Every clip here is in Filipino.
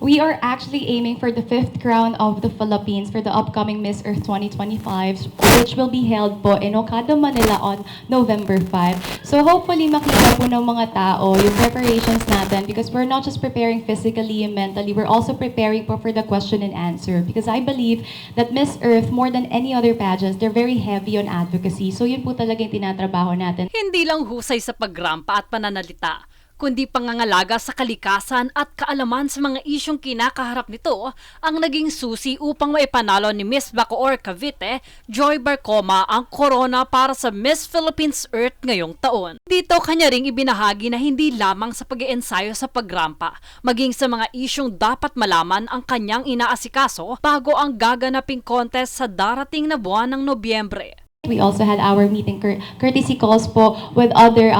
We are actually aiming for the 5th crown of the Philippines for the upcoming Miss Earth 2025, which will be held po in Okada, Manila on November 5. So hopefully makita po ng mga tao yung preparations natin because we're not just preparing physically and mentally, we're also preparing po for the question and answer. Because I believe that Miss Earth, more than any other pageants, they're very heavy on advocacy. So yun po talaga yung tinatrabaho natin. Hindi lang husay sa pagrampa at pananalita, kundi pangangalaga sa kalikasan at kaalaman sa mga isyong kinakaharap nito ang naging susi upang maipanalo ni Miss Bacoor Cavite, Joy Barcoma ang corona para sa Miss Philippines Earth ngayong taon. Dito kanya ring ibinahagi na hindi lamang sa pag-iensayo sa pagrampa, maging sa mga isyong dapat malaman ang kanyang inaasikaso bago ang gaganaping contest sa darating na buwan ng Nobyembre. We also had our meeting courtesy calls po with other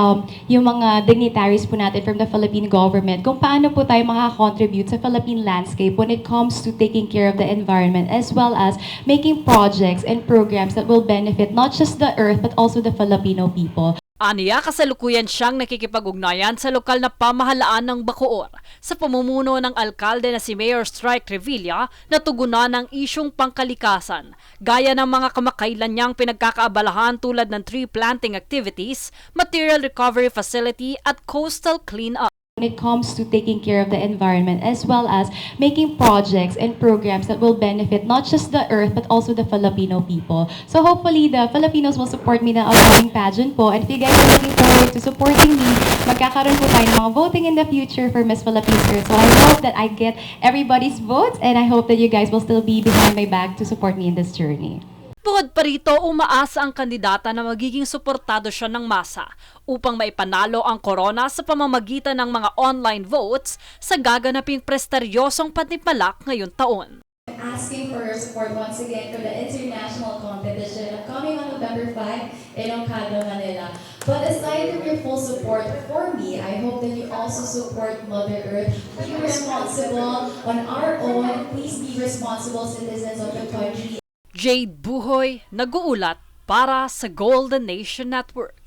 yung mga dignitaries po natin from the Philippine government kung paano po tayo makaka-contribute sa Philippine landscape when it comes to taking care of the environment as well as making projects and programs that will benefit not just the earth but also the Filipino people. Aniya, kasalukuyan siyang nakikipag-ugnayan sa lokal na pamahalaan ng Bacoor sa pamumuno ng alkalde na si Mayor Strike Revilla na tugunan ng isyong pangkalikasan, gaya ng mga kamakailan niyang pinagkakaabalahan tulad ng tree planting activities, material recovery facility at coastal clean-up. When it comes to taking care of the environment as well as making projects and programs that will benefit not just the earth but also the Filipino people. So hopefully the Filipinos will support me na upcoming pageant po, and if you guys are looking forward to supporting me, magkakaroon po tayo ng mga voting in the future for Miss Philippines Earth. So I hope that I get everybody's votes and I hope that you guys will still be behind my back to support me in this journey. Bukod pa rito, umaasa ang kandidata na magiging suportado siya ng masa upang maipanalo ang corona sa pamamagitan ng mga online votes sa gaganaping presteryosong panipalak ngayong taon. Asking for your support once again for the international competition coming on November 5 in Okada, Manila. But aside from your full support for me, I hope that you also support Mother Earth. Be responsible on our own. Please be responsible citizens of the country. Jade Buhoy, nag-uulat para sa Golden Nation Network.